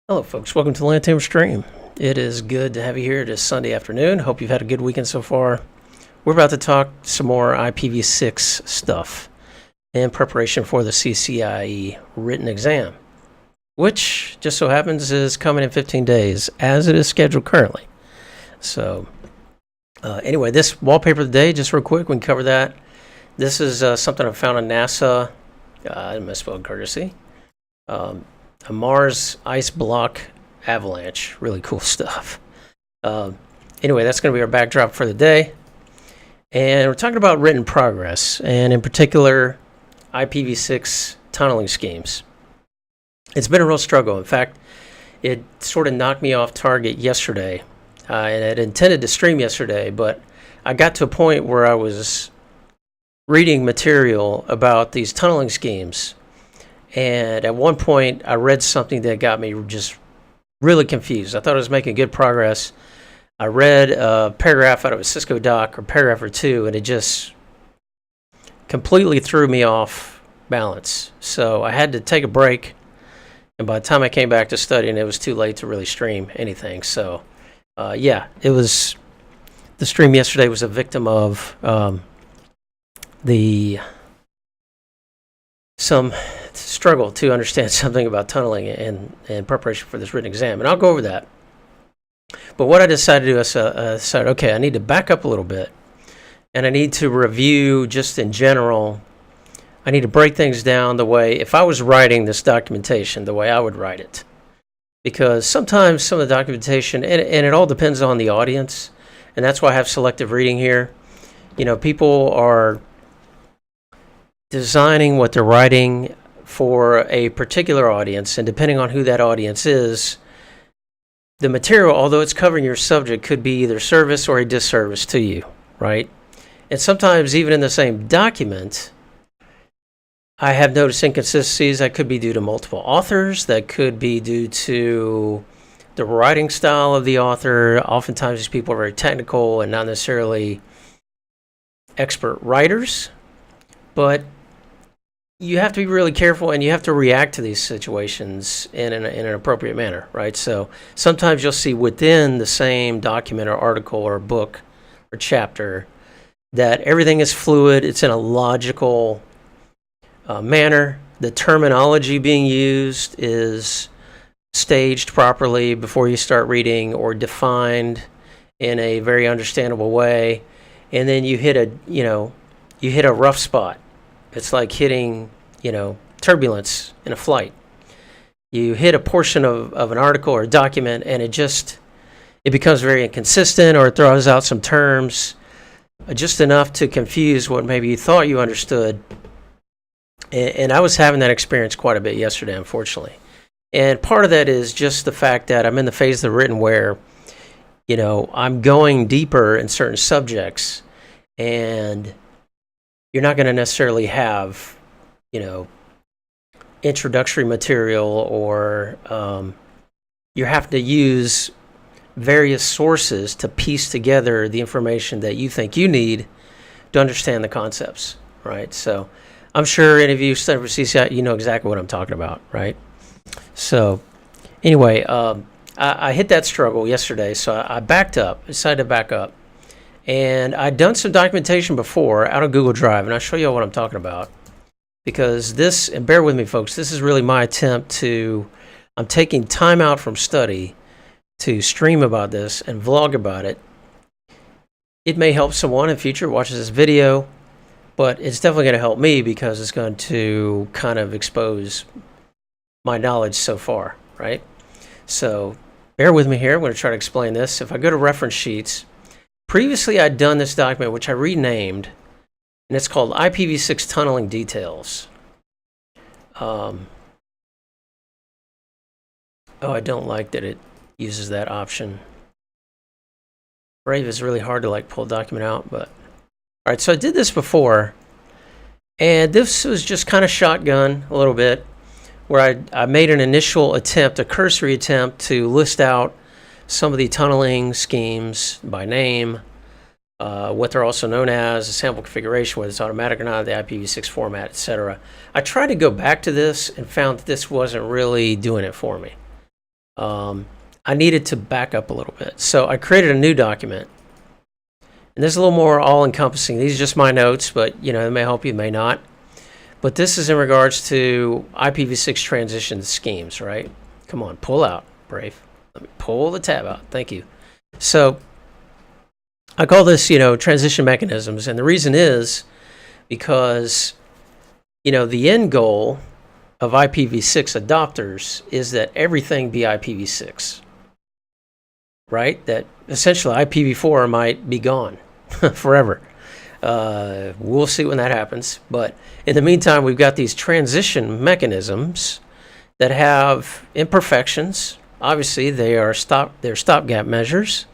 Hello, folks. Welcome to the Land Tamer Stream. It is good to have you here this Sunday afternoon. Hope you've had a good weekend so far. We're about to talk some more ipv6 stuff in preparation for the CCIE written exam, which just so happens is coming in 15 days, as it is scheduled currently. So, anyway, this wallpaper of the day, just real quick, we can cover that. This is something I found on NASA. I misspelled courtesy. A Mars ice block avalanche. Really cool stuff. Anyway, that's going to be our backdrop for the day. And we're talking about written progress, and in particular, ipv6 tunneling schemes. It's been a real struggle. In fact, it sort of knocked me off target yesterday. And I had intended to stream yesterday, but I got to a point where I was reading material about these tunneling schemes. And at one point, I read something that got me just really confused. I thought I was making good progress. I read a paragraph out of a Cisco doc, or paragraph or two, and it just completely threw me off balance. So I had to take a break. And by the time I came back to studying, it was too late to really stream anything. So, yeah, it was the stream yesterday was a victim of some struggle to understand something about tunneling in preparation for this written exam, and I'll go over that. But what I decided to do is decided, okay, I need to back up a little bit, and I need to review just in general. I need to break things down the way, if I was writing this documentation, the way I would write it. Because sometimes some of the documentation, and it all depends on the audience, and that's why I have selective reading here. You know, people are designing what they're writing for a particular audience, and depending on who that audience is, the material, although it's covering your subject, could be either service or a disservice to you, right? And sometimes even in the same document, I have noticed inconsistencies that could be due to multiple authors, that could be due to the writing style of the author. Oftentimes these people are very technical and not necessarily expert writers, but you have to be really careful, and you have to react to these situations in an appropriate manner, right? So sometimes you'll see within the same document or article or book or chapter that everything is fluid. It's in a logical manner. The terminology being used is staged properly before you start reading, or defined in a very understandable way. And then you hit a rough spot. It's like hitting, turbulence in a flight. You hit a portion of an article or a document, and it becomes very inconsistent, or it throws out some terms just enough to confuse what maybe you thought you understood. And I was having that experience quite a bit yesterday, unfortunately. And part of that is just the fact that I'm in the phase of the written where, I'm going deeper in certain subjects, and you're not going to necessarily have, introductory material, or you have to use various sources to piece together the information that you think you need to understand the concepts, right? So I'm sure any of you study for CCI, you know exactly what I'm talking about, right? So anyway, I hit that struggle yesterday, so I backed up, decided to back up. And I'd done some documentation before out of Google Drive, and I'll show you all what I'm talking about. Because this, and bear with me folks, this is really my attempt I'm taking time out from study to stream about this and vlog about it. It may help someone in future who watches this video, but it's definitely going to help me because it's going to kind of expose my knowledge so far, right? So bear with me here. I'm going to try to explain this. If I go to reference sheets, previously I'd done this document, which I renamed, and it's called ipv6 Tunneling Details. Oh, I don't like that it uses that option. Brave is really hard to pull a document out, but all right, so I did this before, and this was just kind of shotgun a little bit, where I made an initial attempt, a cursory attempt, to list out some of the tunneling schemes by name, what they're also known as, a sample configuration, whether it's automatic or not, the ipv6 format, etc. I tried to go back to this and found that this wasn't really doing it for me. I needed to back up a little bit. So I created a new document. And this is a little more all-encompassing. These are just my notes, but it may help you, it may not. But this is in regards to IPv6 transition schemes, right? Come on, pull out, Brave. Let me pull the tab out. Thank you. So I call this, transition mechanisms. And the reason is because, the end goal of IPv6 adopters is that everything be IPv6, right? That essentially IPv4 might be gone forever. We'll see when that happens. But in the meantime, we've got these transition mechanisms that have imperfections. Obviously, they're stopgap measures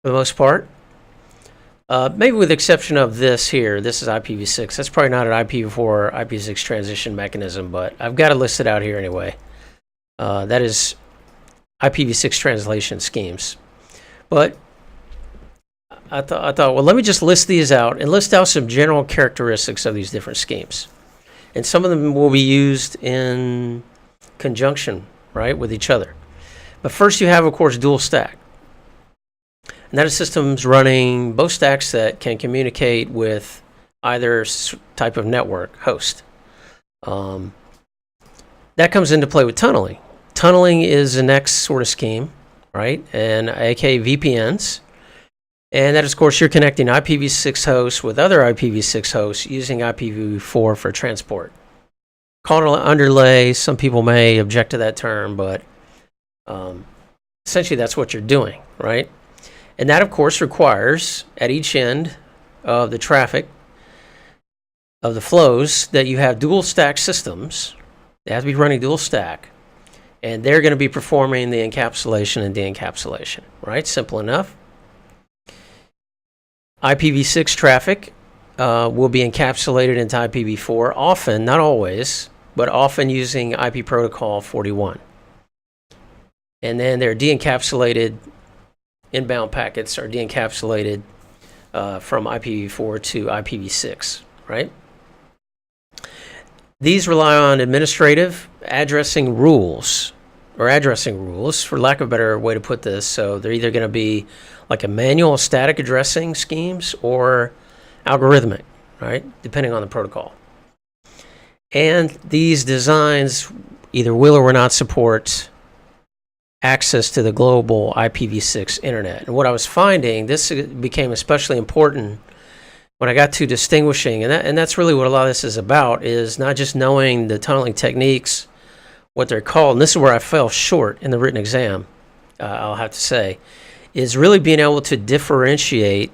for the most part. Maybe with the exception of this here. This is IPv6. That's probably not an IPv4 IPv6 transition mechanism, but I've got to list it out here anyway. That is IPv6 translation schemes. But I thought, well, let me just list these out and list out some general characteristics of these different schemes. And some of them will be used in conjunction, right, with each other. But first you have, of course, dual stack. And that is systems running both stacks that can communicate with either type of network host. That comes into play with tunneling. Tunneling is the next sort of scheme, right? And aka VPNs. And that is, of course, you're connecting IPv6 hosts with other IPv6 hosts using IPv4 for transport. Called an underlay. Some people may object to that term, but essentially that's what you're doing, right? And that, of course, requires at each end of the traffic of the flows that you have dual stack systems. They have to be running dual stack. And they're going to be performing the encapsulation and de-encapsulation, right? Simple enough. IPv6 traffic will be encapsulated into IPv4, often, not always, but often using IP protocol 41. And then they're de-encapsulated, inbound packets are de-encapsulated from IPv4 to IPv6, right? These rely on administrative addressing rules, for lack of a better way to put this. So they're either going to be like a manual static addressing schemes or algorithmic, right? Depending on the protocol. And these designs either will or will not support access to the global IPv6 internet. And what I was finding, this became especially important when I got to distinguishing, and that's really what a lot of this is about, is not just knowing the tunneling techniques, what they're called, and this is where I fell short in the written exam, I'll have to say, is really being able to differentiate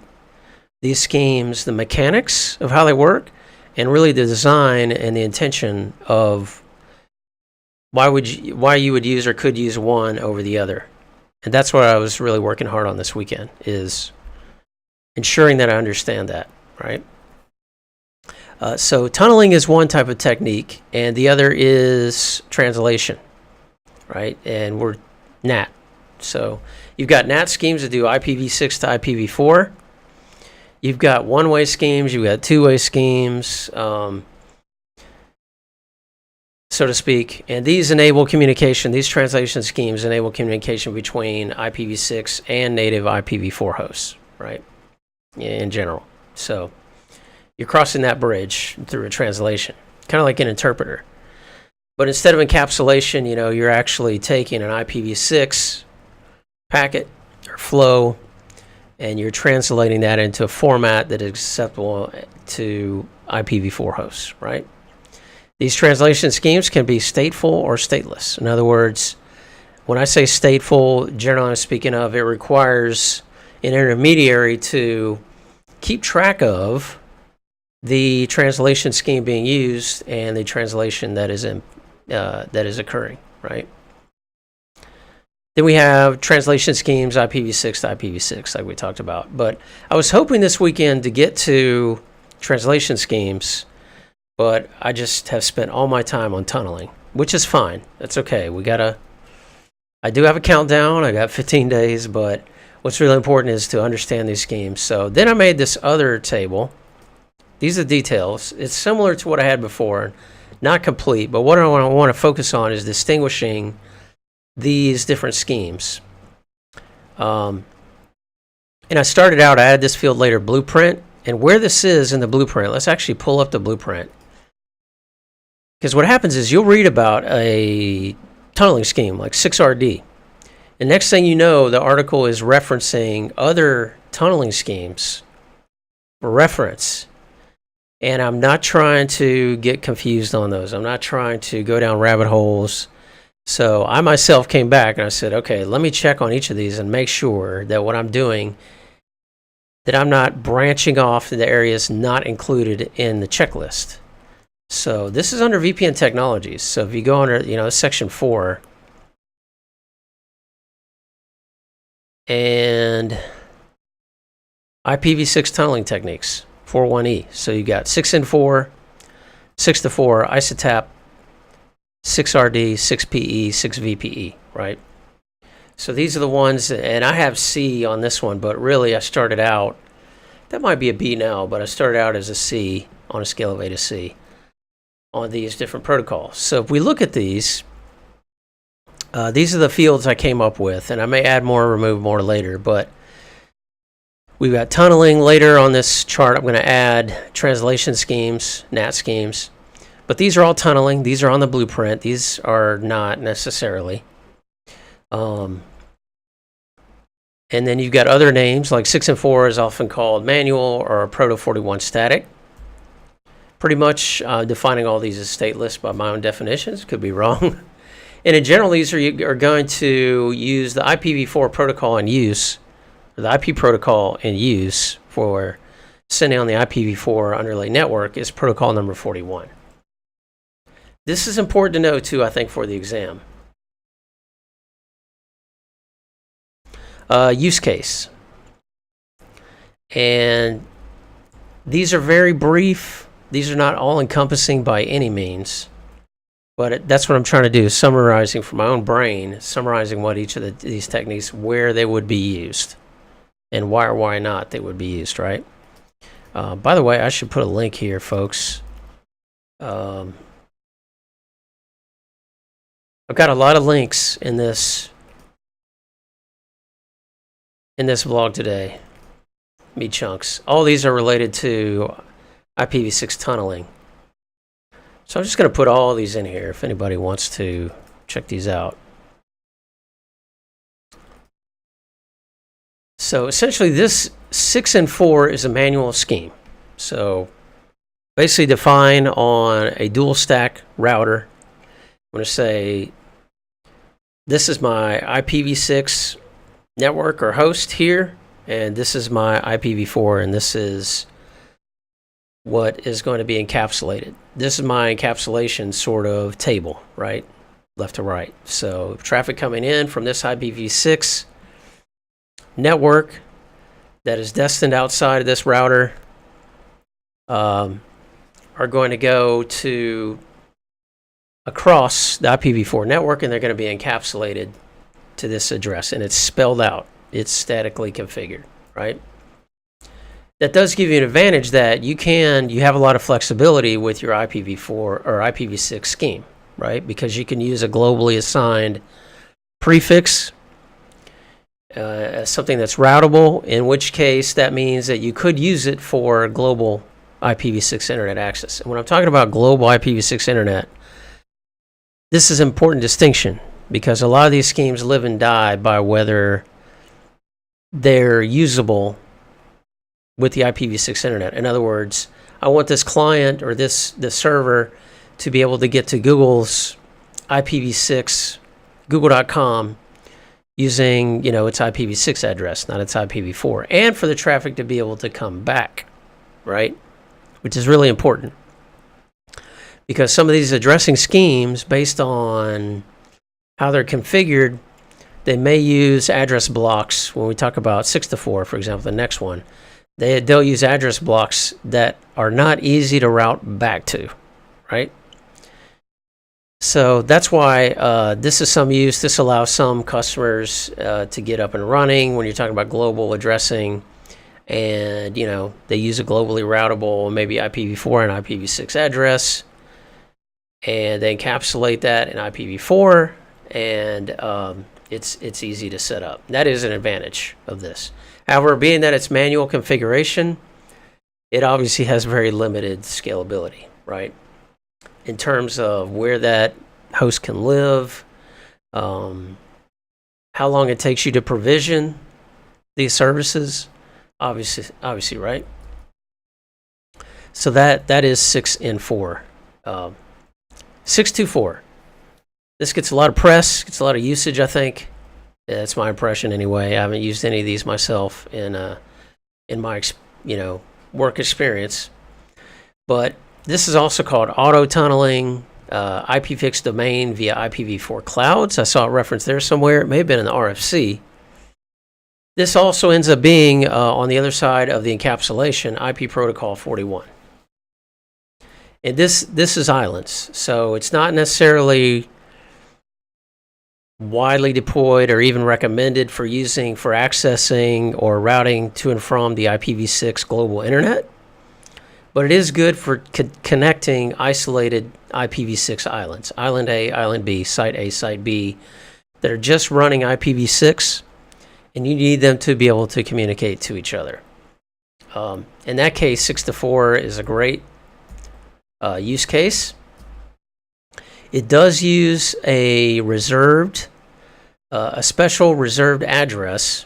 these schemes, the mechanics of how they work, and really the design and the intention of why you would use or could use one over the other. And that's what I was really working hard on this weekend, is ensuring that I understand that, right? So tunneling is one type of technique, and the other is translation, right? And we're NAT. So you've got NAT schemes that do IPv6 to IPv4. You've got one-way schemes. You've got two-way schemes, so to speak. And these enable communication. These translation schemes enable communication between IPv6 and native IPv4 hosts, right? In general. So you're crossing that bridge through a translation, kind of like an interpreter. But instead of encapsulation, you're actually taking an IPv6 packet or flow, and you're translating that into a format that is acceptable to IPv4 hosts, right? These translation schemes can be stateful or stateless. In other words, when I say stateful, generally I'm speaking of, it requires an intermediary to keep track of the translation scheme being used and the translation that is occurring, right? Then we have translation schemes, IPv6 to IPv6, like we talked about. But I was hoping this weekend to get to translation schemes, but I just have spent all my time on tunneling, which is fine. That's okay. I do have a countdown. I got 15 days, but what's really important is to understand these schemes. So then I made this other table. These are the details. It's similar to what I had before, not complete, but what I want to focus on is distinguishing these different schemes. And I started out, I added this field later, blueprint. And where this is in the blueprint, let's actually pull up the blueprint. Because what happens is you'll read about a tunneling scheme like 6RD. And next thing you know, the article is referencing other tunneling schemes for reference. And I'm not trying to get confused on those. I'm not trying to go down rabbit holes. So I myself came back and I said, okay, let me check on each of these and make sure that what I'm doing, that I'm not branching off into areas not included in the checklist. So this is under VPN technologies. So if you go under, section 4, and ipv6 tunneling techniques, 41E. So you got 6N4, 6-4, Isatap, 6RD, 6PE, 6VPE, right? So these are the ones, and I have C on this one, but really I started out, that might be a B now, but I started out as a C on a scale of A to C on these different protocols. So if we look at these are the fields I came up with, and I may add more, remove more later, but we've got tunneling later on this chart. I'm going to add translation schemes, NAT schemes. But these are all tunneling. These are on the blueprint. These are not necessarily. And then you've got other names, like 6N4 is often called manual or Proto 41 static. Pretty much defining all these as stateless by my own definitions. Could be wrong. And in general, these are going to use the IPv4 protocol in use, or the IP protocol in use for sending on the IPv4 underlay network is protocol number 41. This is important to know, too, I think, for the exam. Use case. And these are very brief. These are not all-encompassing by any means. But that's what I'm trying to do, summarizing from my own brain, summarizing what each of these techniques, where they would be used, and why or why not they would be used, right? By the way, I should put a link here, folks. I've got a lot of links in this blog today. Meat chunks. All these are related to IPv6 tunneling. So I'm just going to put all these in here if anybody wants to check these out. So essentially this 6N4 is a manual scheme. So basically define on a dual stack router. I'm going to say this is my IPv6 network or host here, and this is my IPv4, and this is what is going to be encapsulated. This is my encapsulation sort of table, right? Left to right. So traffic coming in from this IPv6 network that is destined outside of this router are going to go to across the IPv4 network, and they're going to be encapsulated to this address, and it's spelled out. It's statically configured, right? That does give you an advantage that you have a lot of flexibility with your IPv4 or IPv6 scheme, right? Because you can use a globally assigned prefix as something that's routable, in which case that means that you could use it for global IPv6 internet access. And when I'm talking about global IPv6 internet, this is an important distinction because a lot of these schemes live and die by whether they're usable with the IPv6 internet. In other words, I want this client or this server to be able to get to Google's IPv6, google.com, using its IPv6 address, not its IPv4, and for the traffic to be able to come back, right? Which is really important. Because some of these addressing schemes, based on how they're configured, they may use address blocks. When we talk about 6-4, for example, the next one, they'll use address blocks that are not easy to route back to, right? So that's why this is some use. This allows some customers to get up and running when you're talking about global addressing. And, they use a globally routable, maybe IPv4 and IPv6 address. And they encapsulate that in IPv4, and it's easy to set up. That is an advantage of this. However, being that it's manual configuration, it obviously has very limited scalability, right? In terms of where that host can live, how long it takes you to provision these services, obviously, right? So that is 6 and 4. 624. This gets a lot of press, gets a lot of usage, I think. Yeah, that's my impression anyway. I haven't used any of these myself in my work experience. But this is also called auto tunneling, ipv6 domain via ipv4 clouds. I saw a reference there somewhere. It may have been in the RFC. This also ends up being on the other side of the encapsulation, IP protocol 41. And this is islands, so it's not necessarily widely deployed or even recommended for accessing or routing to and from the IPv6 global internet, but it is good for connecting isolated IPv6 islands, island A, island B, site A, site B, that are just running IPv6, and you need them to be able to communicate to each other. In that case, 6-4 is a great use case. It does use a special reserved address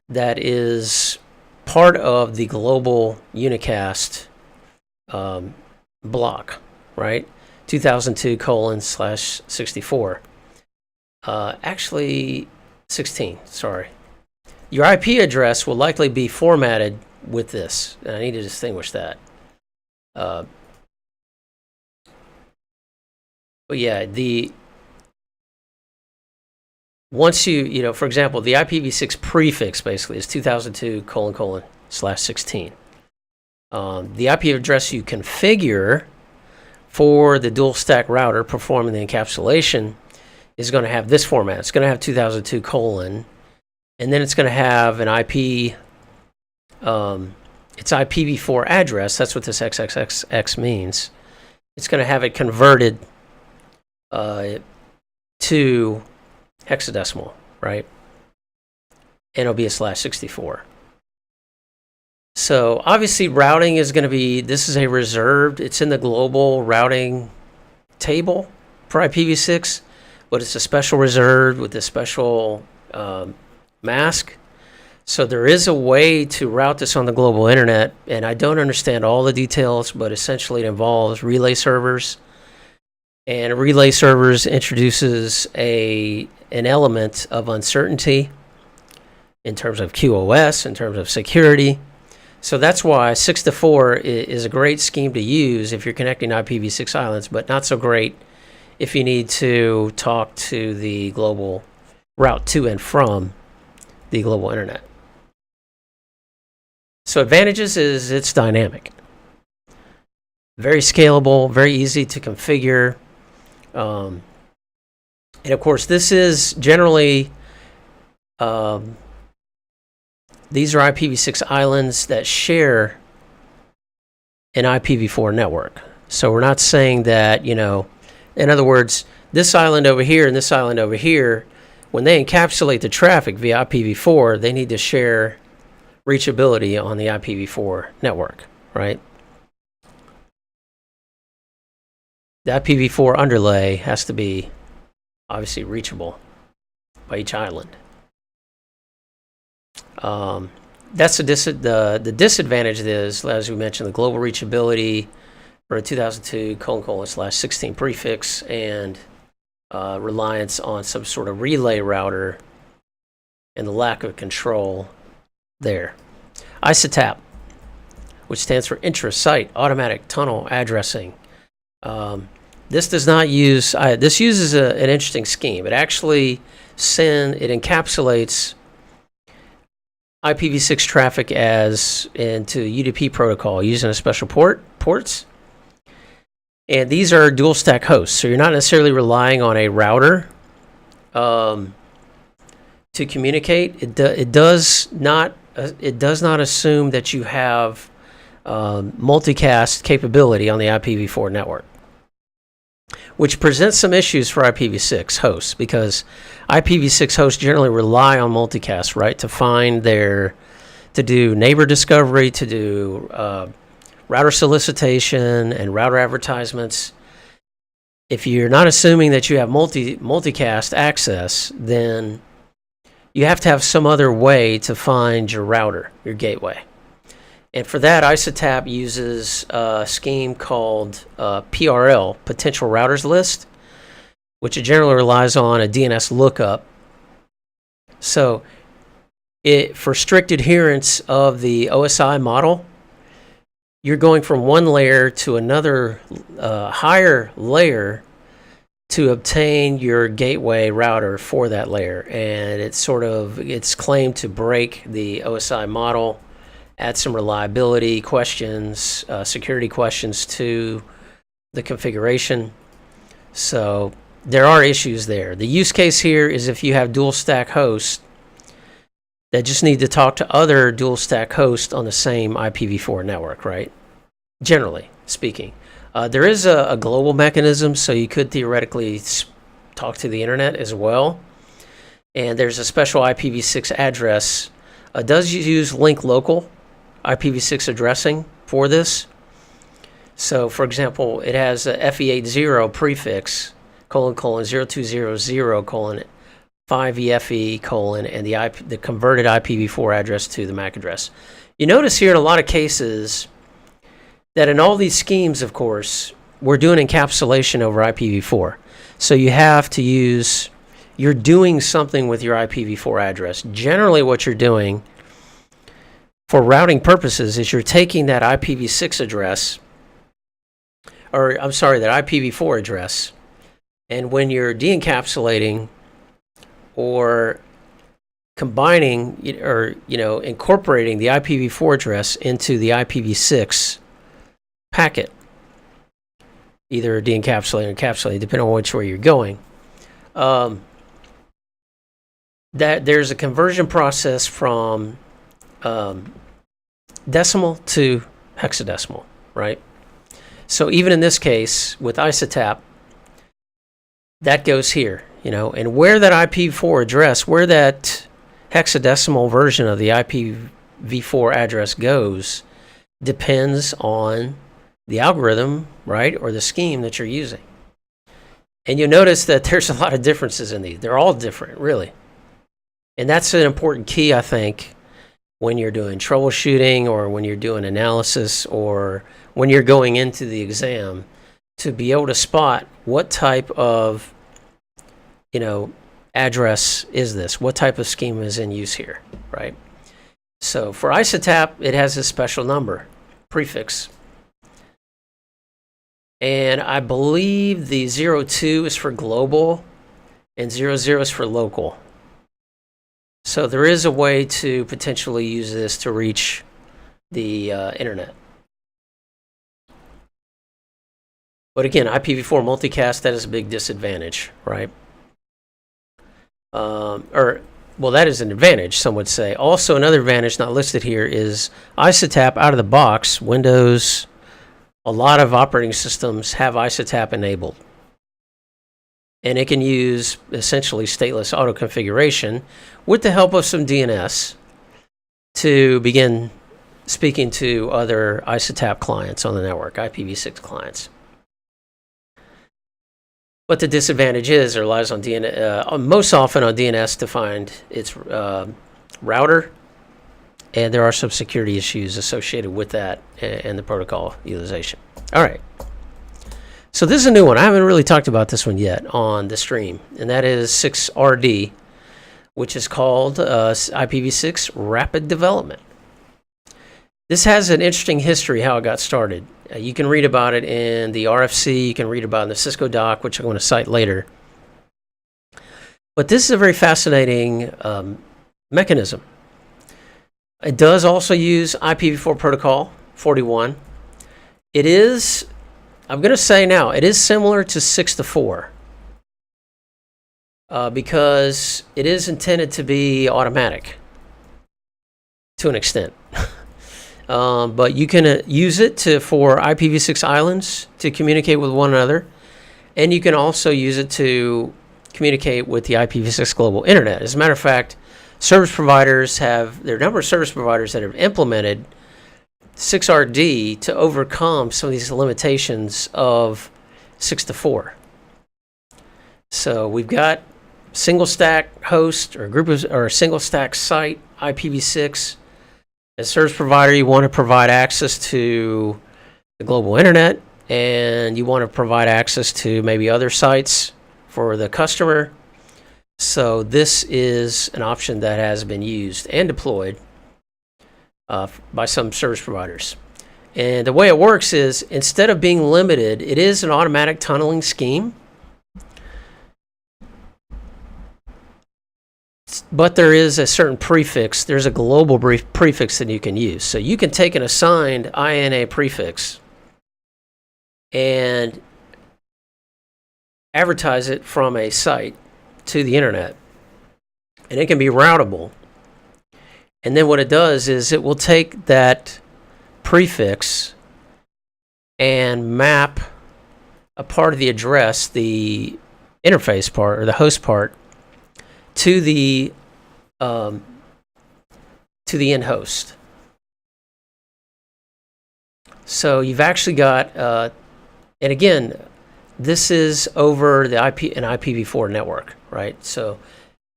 that is part of the global unicast block, right? 2002:/64. Actually, 16. Sorry. Your IP address will likely be formatted with this, and I need to distinguish that. But yeah, once for example, the IPv6 prefix basically is 2002:/16. The IP address you configure for the dual stack router performing the encapsulation is going to have this format. It's going to have 2002:, and then it's going to have an IP, its IPv4 address. That's what this XXXX means. It's going to have it converted to hexadecimal, right? And it'll be a /64. So obviously routing is going to be, this is a reserved, it's in the global routing table for IPv6, but it's a special reserved with a special mask. So there is a way to route this on the global internet, and I don't understand all the details, but essentially it involves relay servers. And relay servers introduces an element of uncertainty in terms of QoS, in terms of security. So that's why 6-4 is a great scheme to use if you're connecting IPv6 islands, but not so great if you need to talk to the global route to and from the global internet. So advantages is it's dynamic. Very scalable, very easy to configure. And of course, this is generally, these are IPv6 islands that share an IPv4 network. So we're not saying that, in other words, this island over here and this island over here, when they encapsulate the traffic via IPv4, they need to share reachability on the IPv4 network, right? The IPv4 underlay has to be obviously reachable by each island. That's the disadvantage is, as we mentioned, the global reachability for a 2002:/16 prefix and reliance on some sort of relay router and the lack of control there. Isatap, which stands for intra-site automatic tunnel addressing. This does not use, this uses an interesting scheme. It actually it encapsulates IPv6 traffic into UDP protocol using a special ports. And these are dual stack hosts. So you're not necessarily relying on a router to communicate. It does not assume that you have multicast capability on the IPv4 network. which presents some issues for IPv6 hosts, because IPv6 hosts generally rely on multicast, right, to do neighbor discovery, to do router solicitation and router advertisements. If you're not assuming that you have multicast access, then you have to have some other way to find your router, your gateway. And for that, Isatap uses a scheme called PRL, Potential Routers List, which it generally relies on a DNS lookup. So for strict adherence of the OSI model, you're going from one layer to another higher layer to obtain your gateway router for that layer. And it's claimed to break the OSI model, add some reliability questions, security questions to the configuration. So there are issues there. The use case here is if you have dual stack hosts that just need to talk to other dual stack hosts on the same IPv4 network, right? Generally speaking. There is a global mechanism, so you could theoretically talk to the internet as well. And there's a special IPv6 address. It does use link local IPv6 addressing for this. So, for example, it has a FE80 prefix, : 0200 : 5EFE : and the converted IPv4 address to the MAC address. You notice here in a lot of cases that in all these schemes, of course, we're doing encapsulation over IPv4. So you have to you're doing something with your IPv4 address. Generally what you're doing for routing purposes is you're taking that IPv6 address, that IPv4 address, and when you're de-encapsulating or combining or incorporating the IPv4 address into the IPv6 packet, either de-encapsulating or encapsulating, depending on which way you're going, that there's a conversion process from decimal to hexadecimal, right? So even in this case with Isatap, that goes here, and where that IPv4 address, where that hexadecimal version of the IPv4 address goes, depends on the algorithm, right, or the scheme that you're using. And you'll notice that there's a lot of differences in these. They're all different, really. And that's an important key, I think, when you're doing troubleshooting or when you're doing analysis or when you're going into the exam, to be able to spot what type of address is this, what type of scheme is in use here, right? So for Isatap, it has a special number, prefix. And I believe the 02 is for global and 00 is for local. So there is a way to potentially use this to reach the internet. But again, IPv4 multicast, that is a big disadvantage, right? That is an advantage, some would say. Also, another advantage not listed here is Isatap out of the box. Windows, a lot of operating systems have Isatap enabled. And it can use essentially stateless auto configuration with the help of some DNS to begin speaking to other Isatap clients on the network, IPv6 clients. But the disadvantage is it relies on DNS, most often on DNS to find its router, and there are some security issues associated with that and the protocol utilization. All right. So this is a new one. I haven't really talked about this one yet on the stream, and that is 6RD, which is called IPv6 Rapid Development. This has an interesting history how it got started. You can read about it in the RFC. You can read about it in the Cisco doc, which I'm going to cite later. But this is a very fascinating mechanism. It does also use IPv4 protocol 41. It is, I'm going to say now, it is similar to 6-4 because it is intended to be automatic to an extent. But you can use it for IPv6 islands to communicate with one another. And you can also use it to communicate with the IPv6 global internet. As a matter of fact, there are a number of service providers that have implemented 6RD to overcome some of these limitations of 6 to 4. So we've got single stack host or a single stack site, IPv6. As a service provider, you want to provide access to the global internet, and you want to provide access to maybe other sites for the customer. So this is an option that has been used and deployed by some service providers. And the way it works is, instead of being limited, it is an automatic tunneling scheme. But there is a certain prefix. There's a global prefix that you can use. So you can take an assigned IANA prefix and advertise it from a site to the internet. And it can be routable. And then what it does is it will take that prefix and map a part of the address, the interface part or the host part, to the end host. So you've actually got, and again, this is over an IPv4 network, right? So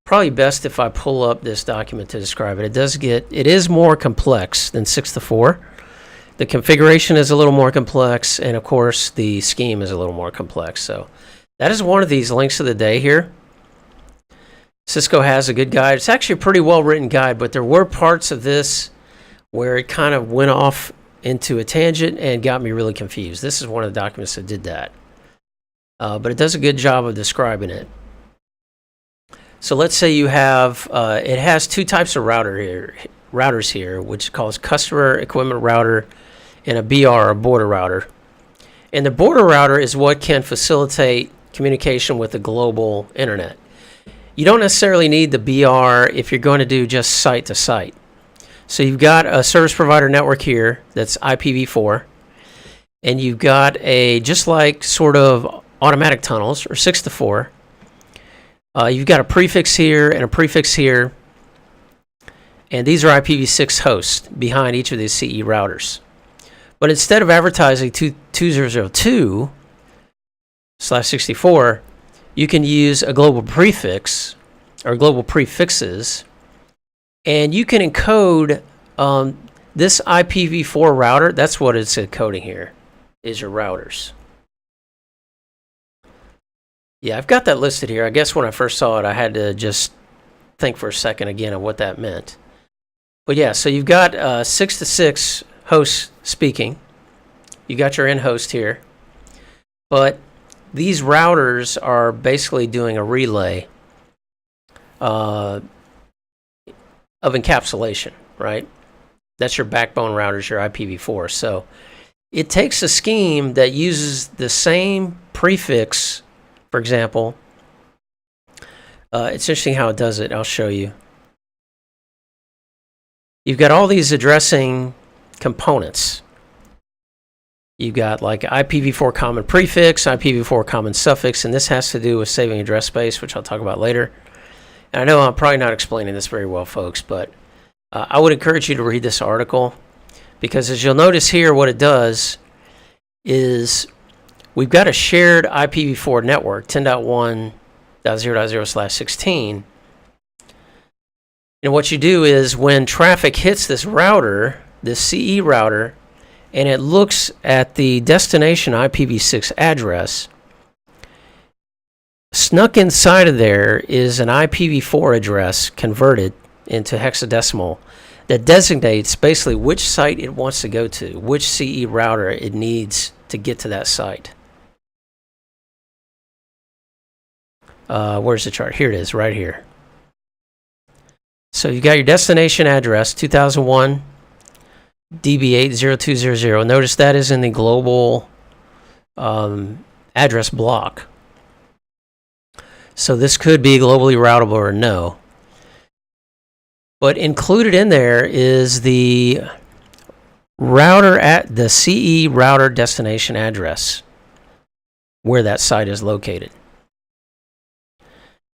probably best if I pull up this document to describe it. It is more complex than 6 to 4. The configuration is a little more complex, and of course the scheme is a little more complex. So that is one of these links of the day here. Cisco has a good guide. It's actually a pretty well-written guide, but there were parts of this where it kind of went off into a tangent and got me really confused. This is one of the documents that did that. But it does a good job of describing it. So let's say you have, it has two types of routers here, which calls customer equipment router and a BR, or border router. And the border router is what can facilitate communication with the global internet. You don't necessarily need the BR if you're going to do just site to site. So you've got a service provider network here that's IPv4, and you've got just like sort of automatic tunnels or 6 to 4. You've got a prefix here and a prefix here, and these are IPv6 hosts behind each of these CE routers. But instead of advertising 2002/64, you can use a global prefix or global prefixes, and you can encode this IPv4 router. That's what it's encoding here, is your routers. Yeah, I've got that listed here. I guess when I first saw it, I had to just think for a second again of what that meant. But yeah, so you've got 6 to 6 hosts speaking. You got your end host here. But these routers are basically doing a relay of encapsulation, right? That's your backbone routers, your IPv4. So it takes a scheme that uses the same prefix. For example, it's interesting how it does it. I'll show you. You've got all these addressing components. You've got like IPv4 common prefix, IPv4 common suffix, and this has to do with saving address space, which I'll talk about later. And I know I'm probably not explaining this very well, folks, but I would encourage you to read this article, because as you'll notice here, what it does is we've got a shared IPv4 network, 10.1.0.0/16. And what you do is when traffic hits this router, this CE router, and it looks at the destination IPv6 address, snuck inside of there is an IPv4 address converted into hexadecimal that designates basically which site it wants to go to, which CE router it needs to get to that site. Where's the chart? Here it is, right here. So you've got your destination address, 2001 DB80200. Notice that is in the global address block. So this could be globally routable or no. But included in there is the router at the CE router destination address. where that site is located.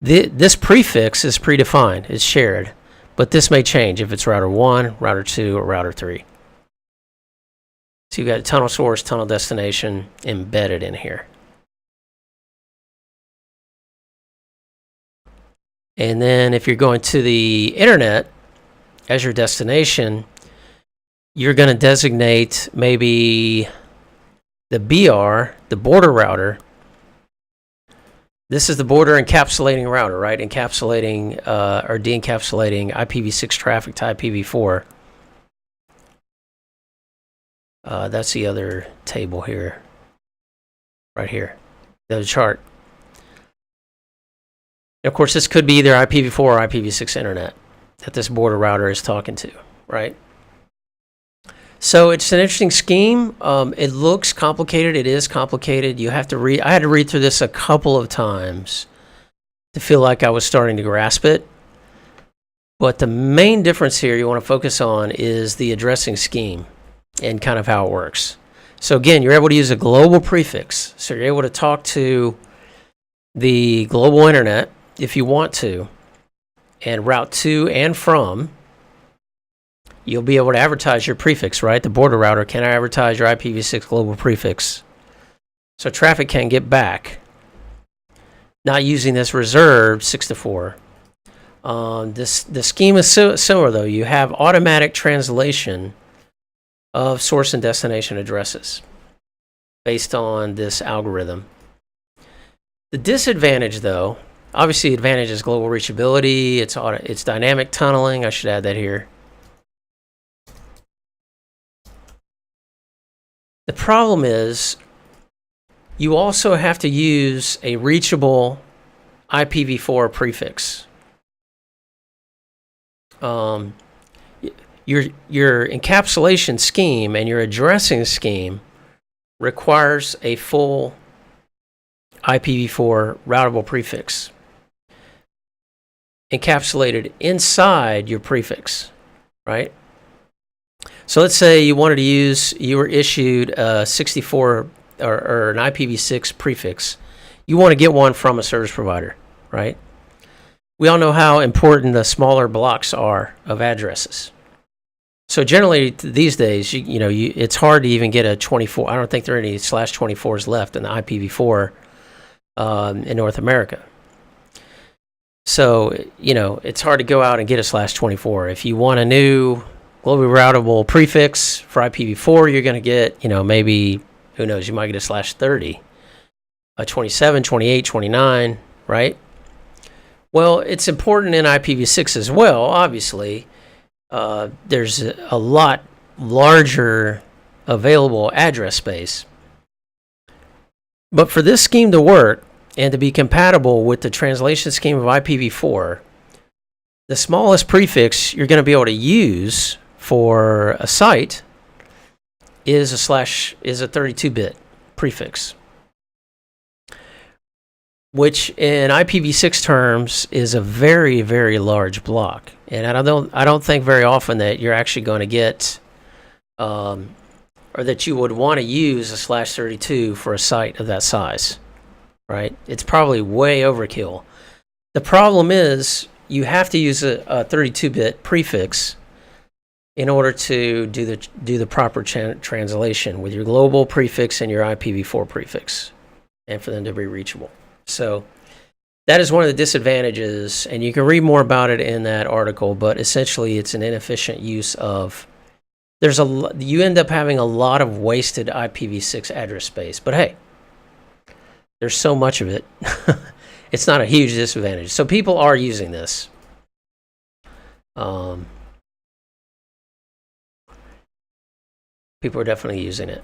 This prefix is predefined, it's shared, but this may change if it's router 1, router 2, or router 3. So you've got tunnel source, tunnel destination embedded in here. And then if you're going to the internet as your destination, you're going to designate maybe the BR, the border router. This is the border encapsulating router, right? Encapsulating or de-encapsulating IPv6 traffic to IPv4. That's the other table here, right here, the chart. And of course, this could be either IPv4 or IPv6 internet that this border router is talking to, right? So it's an interesting scheme. It looks complicated. It is complicated. You have to read. I had to read through this a couple of times to feel like I was starting to grasp it. But the main difference here you want to focus on is the addressing scheme and kind of how it works. So again, you're able to use a global prefix. So you're able to talk to the global internet if you want to, and route to and from. You'll be able to advertise your prefix, right? The border router can advertise your IPv6 global prefix. So traffic can get back. Not using this reserved 6 to 4. The scheme is similar, though. You have automatic translation of source and destination addresses based on this algorithm. The disadvantage, though, obviously, advantage is global reachability. It's dynamic tunneling. I should add that here. The problem is you also have to use a reachable IPv4 prefix. Your encapsulation scheme and your addressing scheme requires a full IPv4 routable prefix encapsulated inside your prefix, right? So let's say you wanted to use, you were issued a 64 or an IPv6 prefix. You want to get one from a service provider, right? We all know how important the smaller blocks are of addresses. So generally these days, it's hard to even get a 24. I don't think there are any /24s left in the IPv4 in North America. So, it's hard to go out and get a /24. If you want a new globally routable prefix for IPv4, you're going to get, maybe, who knows, you might get a /30, a 27, 28, 29, right? Well, it's important in IPv6 as well, obviously. There's a lot larger available address space. But for this scheme to work and to be compatible with the translation scheme of IPv4, the smallest prefix you're going to be able to use for a site is a 32-bit prefix, which in IPv6 terms is a very, very large block. And I don't think very often that you're actually going to get, or that you would want to use a /32 for a site of that size, right? It's probably way overkill. The problem is you have to use a 32-bit prefix in order to do the proper translation with your global prefix and your IPv4 prefix, and for them to be reachable. So that is one of the disadvantages, and you can read more about it in that article, but essentially it's an inefficient use of, you end up having a lot of wasted IPv6 address space, but hey, there's so much of it. It's not a huge disadvantage. So people are using this. People are definitely using it.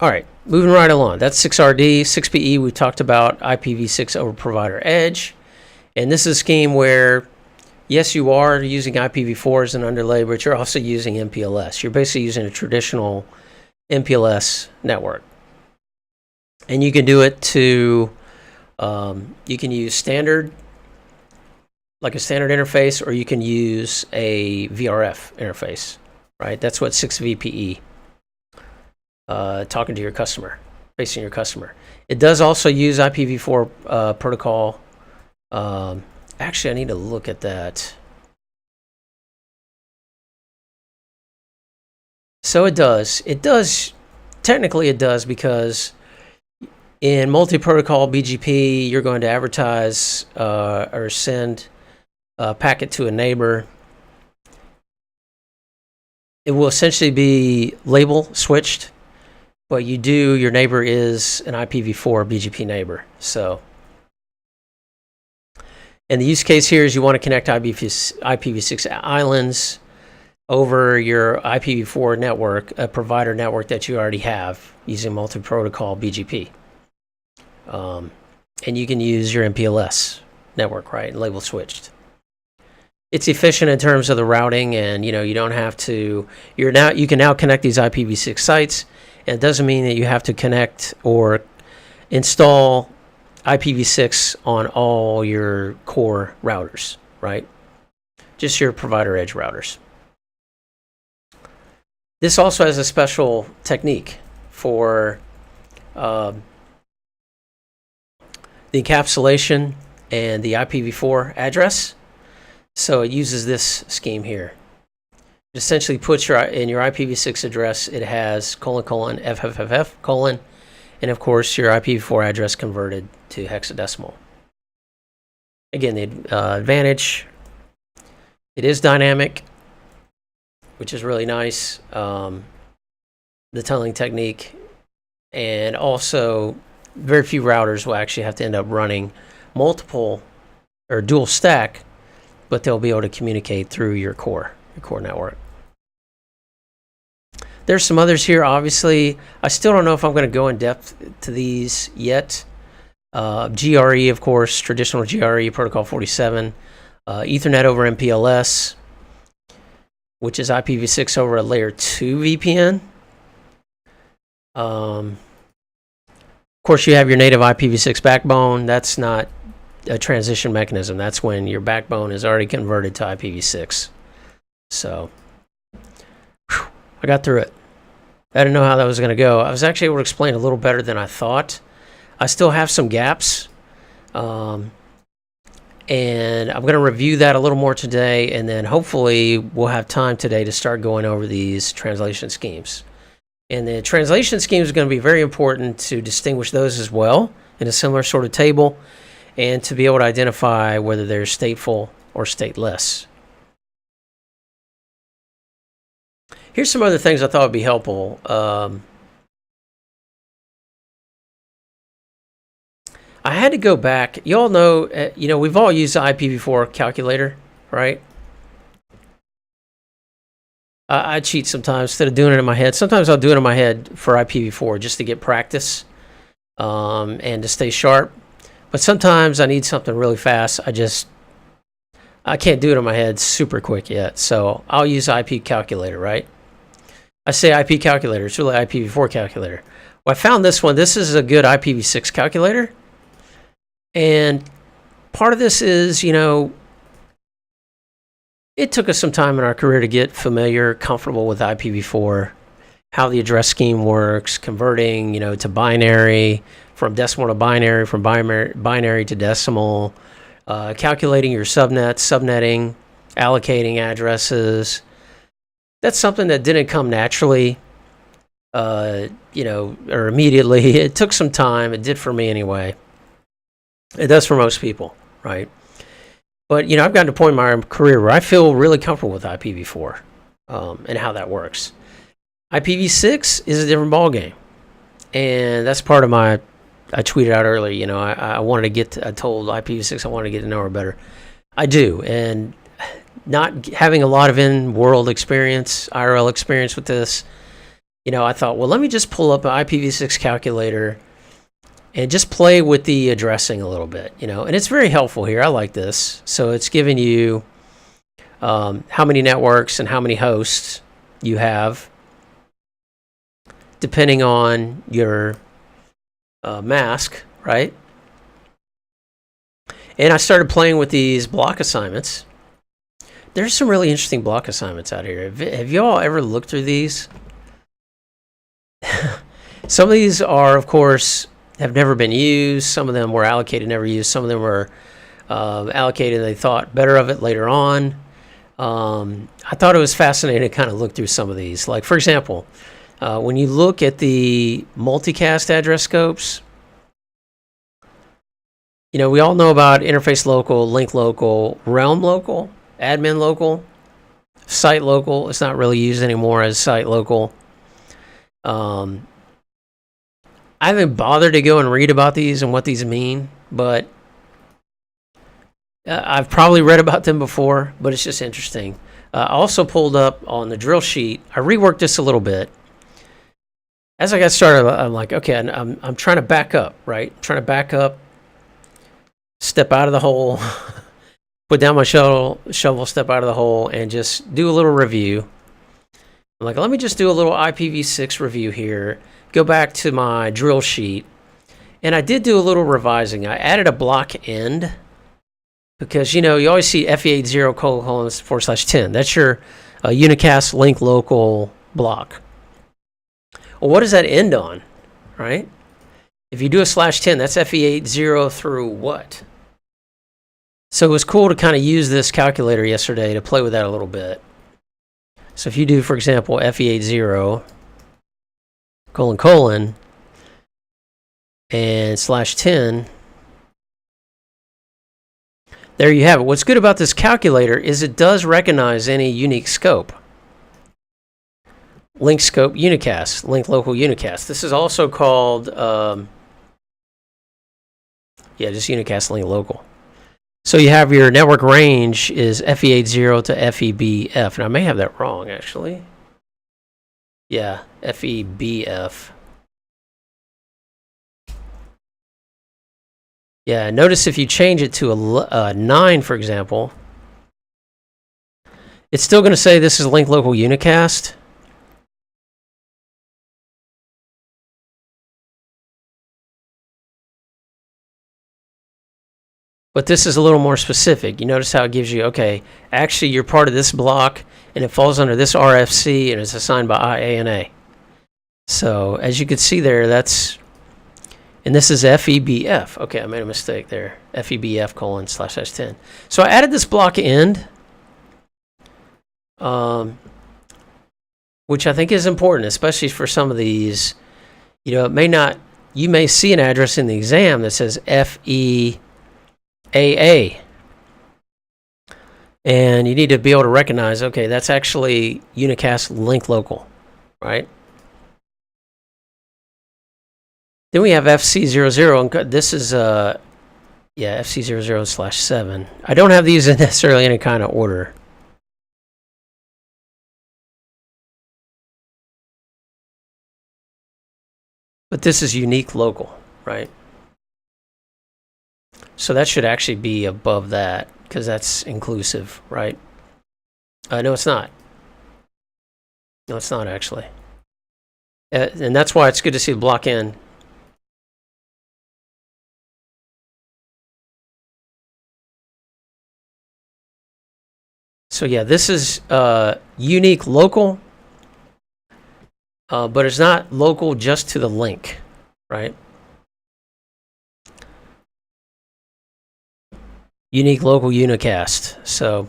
All right, moving right along. That's 6RD. 6PE, we talked about IPv6 over provider edge. And this is a scheme where, yes, you are using IPv4 as an underlay, but you're also using MPLS. You're basically using a traditional MPLS network. And you can do it to, you can use standard, like a standard interface, or you can use a VRF interface, right? That's what 6VPE, talking to your customer. facing your customer. It does also use IPv4 protocol. Actually, I need to look at that. So it does. It does. Technically, it does, because in multi-protocol BGP, you're going to advertise or send a packet to a neighbor. It will essentially be label switched, but your neighbor is an IPv4 BGP neighbor. So, and the use case here is you want to connect IPv6 islands over your IPv4 network, a provider network that you already have, using multi-protocol BGP. And you can use your MPLS network, right, label switched. It's efficient in terms of the routing, and you don't have to. You can now connect these IPv6 sites, and it doesn't mean that you have to connect or install IPv6 on all your core routers, right? Just your provider edge routers. This also has a special technique for the encapsulation and the IPv4 address. So it uses this scheme here. It essentially puts in your IPv6 address, it has : FFFF : and of course your IPv4 address converted to hexadecimal. Again, the advantage, it is dynamic, which is really nice. The tunneling technique, and also very few routers will actually have to end up running multiple or dual stack, but they'll be able to communicate through your core network. There's some others here. Obviously, I still don't know if I'm going to go in depth to these yet. GRE, of course, traditional GRE, protocol 47, Ethernet over MPLS, which is IPv6 over a layer 2 VPN. Of course, you have your native IPv6 backbone. That's not a transition mechanism. That's when your backbone is already converted to IPv6. So, I got through it. I didn't know how that was going to go. I was actually able to explain a little better than I thought. I still have some gaps, and I'm going to review that a little more today, and then hopefully we'll have time today to start going over these translation schemes. And the translation schemes are going to be very important to distinguish those as well in a similar sort of table, and to be able to identify whether they're stateful or stateless. Here's some other things I thought would be helpful. I had to go back. You all know, we've all used the IPv4 calculator, right? I cheat sometimes instead of doing it in my head. Sometimes I'll do it in my head for IPv4 just to get practice and to stay sharp. But sometimes I need something really fast. I can't do it in my head super quick yet. So I'll use IP calculator, right? I say IP calculator. It's really IPv4 calculator. Well, I found this one. This is a good IPv6 calculator. And part of this is, it took us some time in our career to get familiar, comfortable with IPv4, how the address scheme works, converting, to binary, from decimal to binary, from binary to decimal, calculating your subnets, subnetting, allocating addresses. That's something that didn't come naturally, or immediately. It took some time. It did for me anyway. It does for most people, right? But, I've gotten to a point in my career where I feel really comfortable with IPv4 and how that works. IPv6 is a different ballgame. And that's part of I tweeted out earlier, I wanted to I told IPv6 I wanted to get to know her better. I do. And not having a lot of in-world experience, IRL experience with this, I thought, well, let me just pull up an IPv6 calculator and just play with the addressing a little bit, and it's very helpful here. I like this. So it's giving you how many networks and how many hosts you have, depending on your mask, right? And I started playing with these block assignments. There's some really interesting block assignments out here. Have you all ever looked through these? Some of these are, of course, have never been used. Some of them were allocated, never used. Some of them were allocated, they thought better of it later on. I thought it was fascinating to kind of look through some of these. Like, for example, when you look at the multicast address scopes, you know, we all know about interface local, link local, realm local, admin local, site local. It's not really used anymore as site local. I haven't bothered to go and read about these and what these mean, but I've probably read about them before, but it's just interesting. I also pulled up on the drill sheet. I reworked this a little bit. As I got started, I'm like, okay, I'm trying to back up, right? I'm trying to back up, step out of the hole, put down my shovel, step out of the hole, and just do a little review. I'm like, let me just do a little IPv6 review here. Go back to my drill sheet. And I did do a little revising. I added a block end because, you know, you always see FE80:10. That's your unicast link local block. Well, what does that end on, right? If you do a /10, that's FE80 through what? So it was cool to kind of use this calculator yesterday to play with that a little bit. So if you do, for example, FE80::, and /10, there you have it. What's good about this calculator is it does recognize any unique scope. Link scope unicast, link local unicast. This is also called, just unicast link local. So you have your network range is FE80 to FEBF. Now I may have that wrong, actually. Yeah, FEBF. Yeah, notice if you change it to a 9, for example, it's still going to say this is link local unicast. But this is a little more specific. You notice how it gives you, okay, actually you're part of this block and it falls under this RFC and it's assigned by IANA. So as you can see there, that's, and this is FEBF. Okay, I made a mistake there. FEBF /10. So I added this block end, which I think is important, especially for some of these. You know, it may not, you may see an address in the exam that says FEAA. And you need to be able to recognize, okay, that's actually unicast link local, right? Then we have FC00, and this is, FC00/7. I don't have these in necessarily any kind of order. But this is unique local, right? So that should actually be above that because that's inclusive, right? No, it's not. No, it's not actually. And that's why it's good to see the block end. So yeah, this is unique local, but it's not local just to the link, right? Unique local unicast. So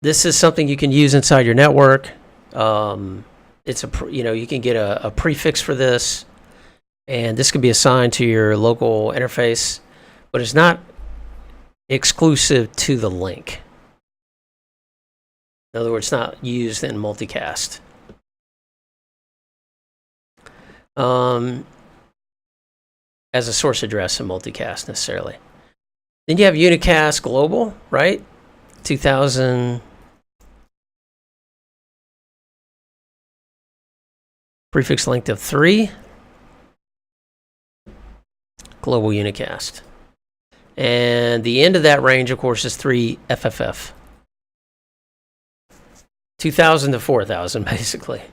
this is something you can use inside your network. It's you can get a prefix for this, and this can be assigned to your local interface, but it's not exclusive to the link. In other words, it's not used in multicast. As a source address in multicast necessarily. Then you have unicast global, right? 2000 prefix length of 3. Global unicast. And the end of that range, of course, is 3 FFF. 2000 to 4000, basically.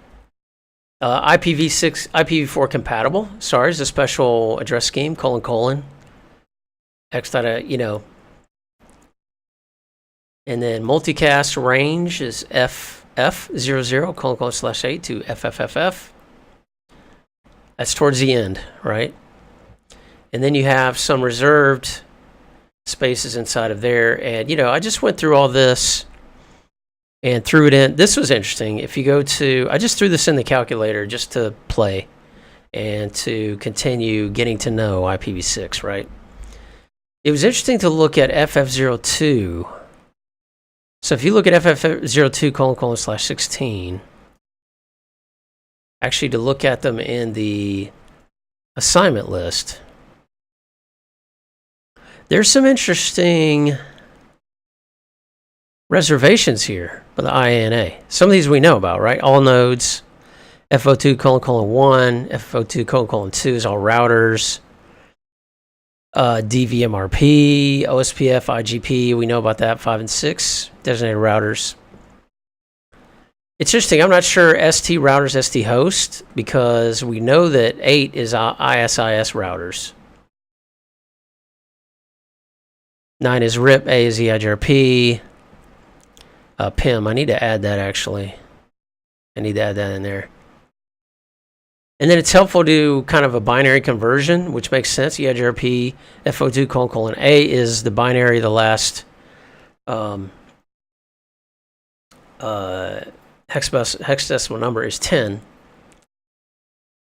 IPv6, IPv4 compatible. Sorry, is a special address scheme, : X dot, you know. And then multicast range is F FF00:/8 to FFFF. That's towards the end, right? And then you have some reserved spaces inside of there. And, I just went through all this and threw it in. This was interesting. If you go to, I just threw this in the calculator just to play and to continue getting to know IPv6, right? It was interesting to look at FF02. So if you look at FF02:/16, actually to look at them in the assignment list, there's some interesting reservations here for the IANA. Some of these we know about, right? All nodes, FO2:1, FO2:2 is all routers, DVMRP, OSPF, IGP, we know about that, 5 and 6, designated routers. It's interesting, I'm not sure ST routers, ST host, because we know that 8 is ISIS routers. 9 is RIP, A is EIGRP, PIM, I need to add that actually. I need to add that in there. And then it's helpful to do kind of a binary conversion, which makes sense. EIGRP, FO2:A is the binary, the last hexadecimal number is 10.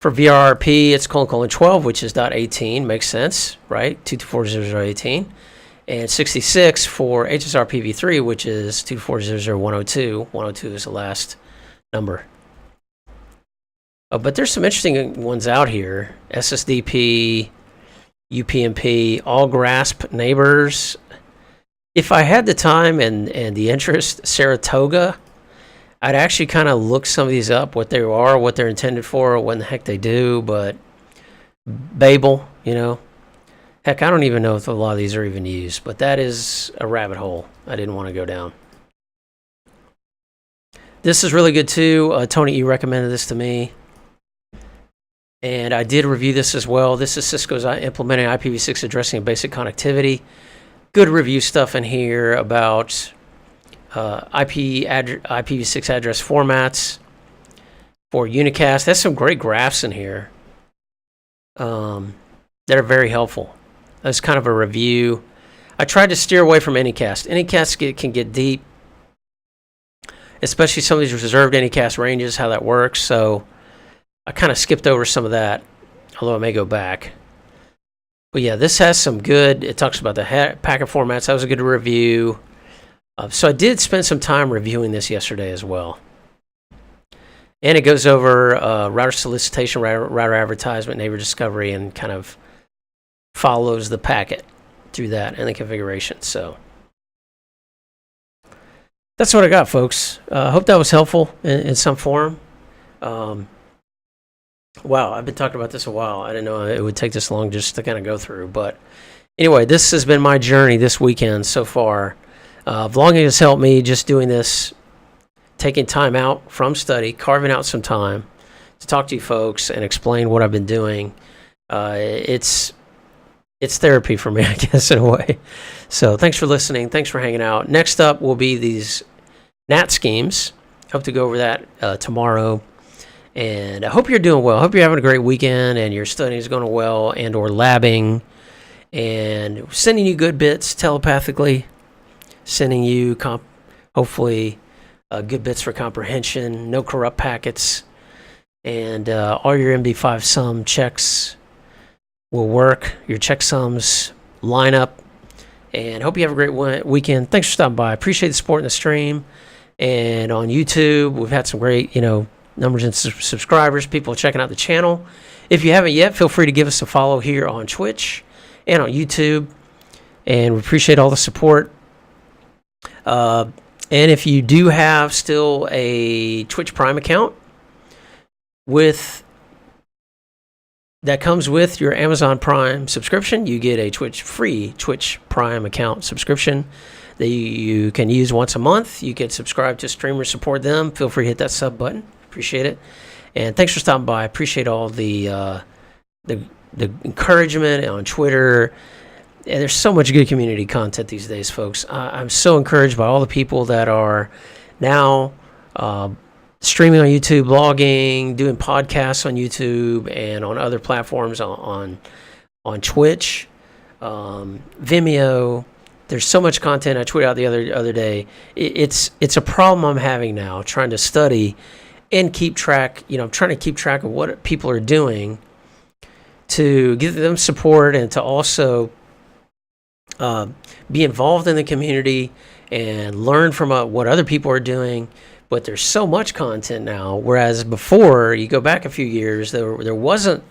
For VRRP, it's ::12, which is .18, makes sense, right? 224.0.0.18. And 66 for HSRPv3, which is 224.0.0.102. 102 is the last number. But there's some interesting ones out here. SSDP, UPnP, all GRASP neighbors. If I had the time and the interest, Saratoga, I'd actually kind of look some of these up, what they are, what they're intended for, what in the heck they do. But Babel, heck, I don't even know if a lot of these are even used. But that is a rabbit hole I didn't want to go down. This is really good too. Tony E recommended this to me. And I did review this as well. This is Cisco's implementing IPv6 addressing basic connectivity. Good review stuff in here about IPv6 address formats for unicast. There's some great graphs in here that are very helpful. That's kind of a review. I tried to steer away from anycast. Anycast can get deep, especially some of these reserved anycast ranges, how that works. So I kind of skipped over some of that, although I may go back. But yeah, this has some good, it talks about the packet formats. That was a good review. So I did spend some time reviewing this yesterday as well. And it goes over router solicitation, router advertisement, neighbor discovery, and kind of follows the packet through that and the configuration. So that's what I got, folks. I hope that was helpful in some form. Wow, I've been talking about this a while. I didn't know it would take this long just to kind of go through. But anyway, this has been my journey this weekend so far. Vlogging has helped me, just doing this, taking time out from study, carving out some time to talk to you folks and explain what I've been doing. It's therapy for me, I guess, in a way. So thanks for listening. Thanks for hanging out. Next up will be these NAT schemes. Hope to go over that tomorrow. And I hope you're doing well. I hope you're having a great weekend and your studying is going well and or labbing and sending you good bits telepathically, sending you hopefully good bits for comprehension, no corrupt packets, and all your MD5 sum checks will work. Your checksums line up. And hope you have a great weekend. Thanks for stopping by. I appreciate the support in the stream. And on YouTube, we've had some great, numbers and subscribers, people checking out the channel. If you haven't yet, feel free to give us a follow here on Twitch and on YouTube. And we appreciate all the support. And if you do have still a Twitch Prime account that comes with your Amazon Prime subscription, you get a free Twitch Prime account subscription that you can use once a month. You can subscribe to streamers, support them. Feel free to hit that sub button. Appreciate it. And thanks for stopping by. I appreciate all the encouragement on Twitter. And there's so much good community content these days, folks. I'm so encouraged by all the people that are now streaming on YouTube, blogging, doing podcasts on YouTube and on other platforms on Twitch, Vimeo. There's so much content. I tweeted out the other day. It's a problem I'm having now, trying to study and keep track. I'm trying to keep track of what people are doing to give them support and to also be involved in the community and learn from what other people are doing. But there's so much content now, whereas before, you go back a few years, there wasn't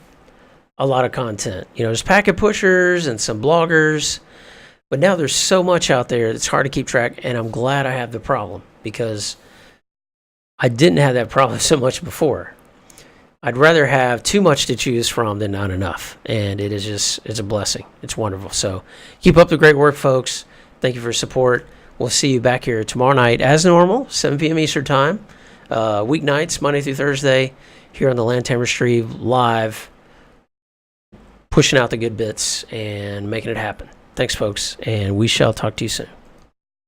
a lot of content. There's packet pushers and some bloggers, but now there's so much out there it's hard to keep track, and I'm glad I have the problem because I didn't have that problem so much before. I'd rather have too much to choose from than not enough, and it's a blessing. It's wonderful. So keep up the great work, folks. Thank you for your support. We'll see you back here tomorrow night as normal, 7 p.m. Eastern Time. Weeknights, Monday through Thursday, here on the Land Tamers Tree live, pushing out the good bits and making it happen. Thanks, folks, and we shall talk to you soon.